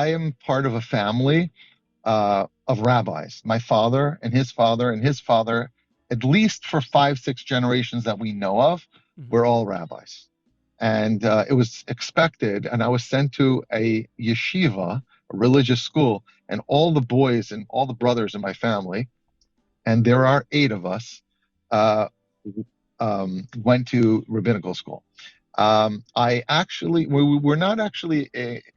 I am part of a family of rabbis. My father and his father and his father, at least for five, six generations that we know of, Mm-hmm. were all rabbis. And it was expected, and I was sent to a yeshiva, a religious school, and all the boys and all the brothers in my family, and there are eight of us, uh, went to rabbinical school. I actually, we were not actually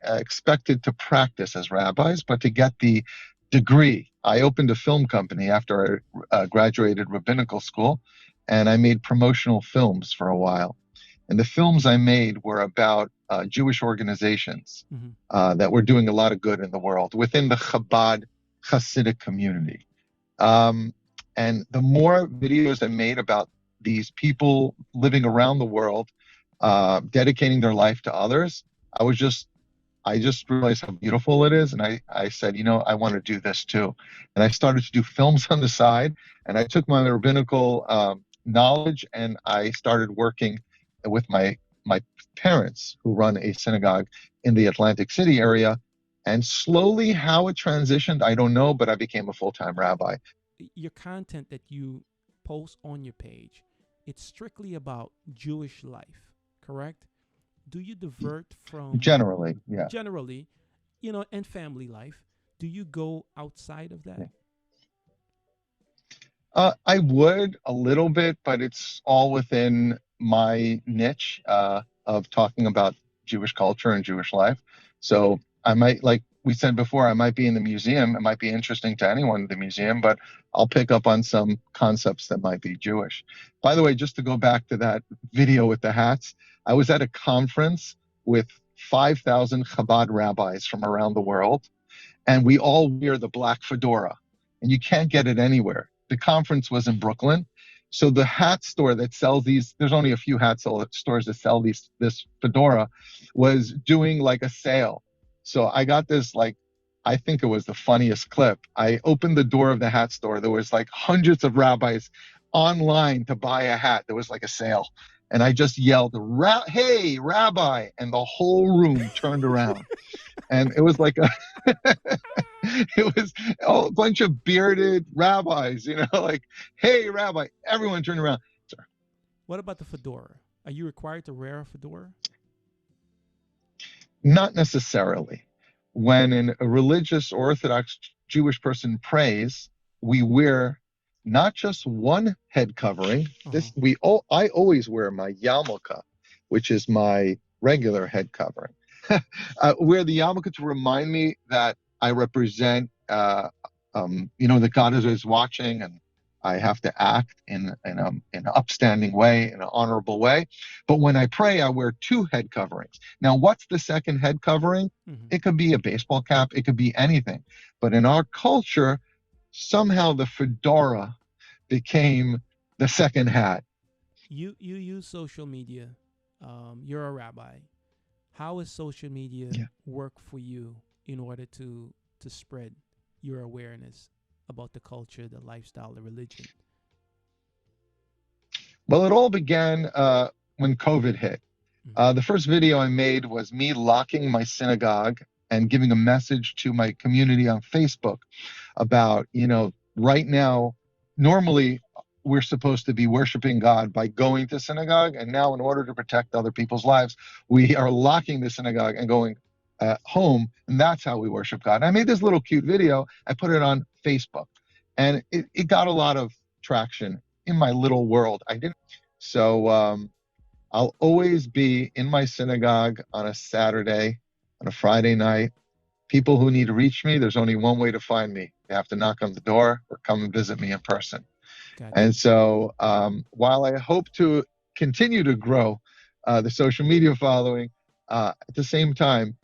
expected to practice as rabbis, but to get the degree. I opened a film company after I graduated rabbinical school, and I made promotional films for a while. And the films I made were about Jewish organizations Mm-hmm. that were doing a lot of good in the world within the Chabad Hasidic community. Um, and the more videos I made about these people living around the world, dedicating their life to others, I was just I just realized how beautiful it is, and I said, I want to do this too. And I started to do films on the side, and I took my rabbinical knowledge and I started working with my parents who run a synagogue in the Atlantic City area. And slowly, how it transitioned, I don't know, but I became a full-time rabbi. Your content that you post on your page, it's strictly about Jewish life, correct? Do you divert from Generally, yeah. generally, and family life? Do you go outside of that? I would a little bit, but it's all within my niche of talking about Jewish culture and Jewish life. So I might, like we said before, I might be in the museum. It might be interesting to anyone in the museum, but I'll pick up on some concepts that might be Jewish. By the way, just to go back to that video with the hats, I was at a conference with 5,000 Chabad rabbis from around the world, and we all wear the black fedora, and you can't get it anywhere. The conference was in Brooklyn, so the hat store that sells these, there's only a few stores that sell this fedora, was doing like a sale. So I got this, like, I think it was the funniest clip. I opened the door of the hat store. There was like hundreds of rabbis online to buy a hat. There was like a sale. And I just yelled, "Hey, rabbi!" And the whole room turned around. And it was like a it was a bunch of bearded rabbis, like, "Hey, rabbi!" Everyone turned around. What about the fedora? Are you required to wear a fedora? Not necessarily. When a religious Orthodox Jewish person prays, we wear not just one head covering. Uh huh. I always wear my yarmulke, which is my regular head covering. Wear the yarmulke to remind me that I represent, that God is watching, and I have to act in an upstanding way, in an honorable way. But when I pray, I wear two head coverings. Now, what's the second head covering? Mm-hmm. It could be a baseball cap, it could be anything. But in our culture, somehow the fedora became the second hat. You use social media. You're a rabbi. How has social media Yeah. work for you in order to spread your awareness about the culture, the lifestyle, the religion? Well, it all began when COVID hit. Mm-hmm. The first video I made was me locking my synagogue and giving a message to my community on Facebook about, right now, normally we're supposed to be worshiping God by going to synagogue. And now, in order to protect other people's lives, we are locking the synagogue and going home. And that's how we worship God. And I made this little cute video. I put it on Facebook, and it got a lot of traction in my little world. I didn't. So, I'll always be in my synagogue on a Saturday, on a Friday night. People who need to reach me, there's only one way to find me. They have to knock on the door or come and visit me in person. Got And you. so, while I hope to continue to grow the social media following, at the same time,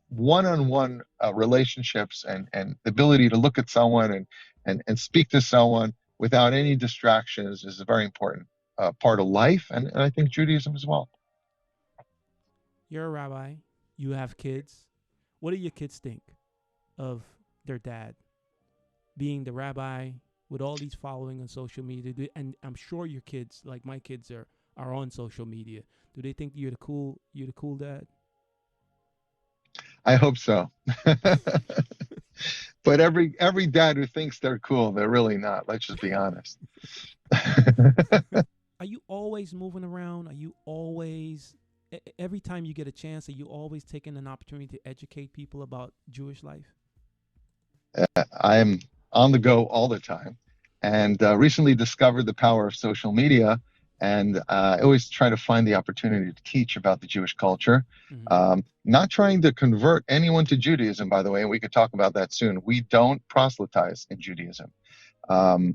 one-on-one relationships and the ability to look at someone and speak to someone without any distractions is a very important part of life, and I think Judaism as well. You're a rabbi. You have kids. What do your kids think of their dad being the rabbi with all these following on social media? And I'm sure your kids, like my kids, are on social media. Do they think you're the cool dad? I hope so. But every dad who thinks they're cool, they're really not. Let's just be honest. Are you always moving around? Are you always every time you get a chance, are you always taking an opportunity to educate people about Jewish life? I'm on the go all the time, and recently discovered the power of social media. And I always try to find the opportunity to teach about the Jewish culture. Mm-hmm. Not trying to convert anyone to Judaism, by the way, and we could talk about that soon. We don't proselytize in Judaism.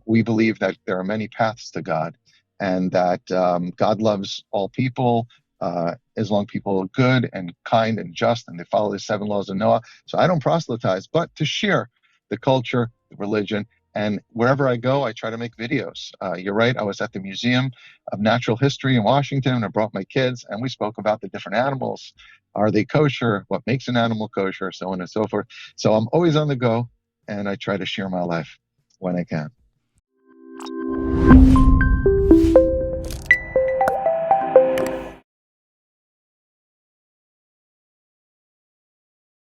We believe that there are many paths to God, and that God loves all people, as long as people are good and kind and just, and they follow the seven laws of Noah. So I don't proselytize, but to share the culture, the religion, and wherever I go, I try to make videos. You're right. I was at the Museum of Natural History in Washington. I brought my kids, and we spoke about the different animals. Are they kosher? What makes an animal kosher? So on and so forth. So I'm always on the go, and I try to share my life when I can.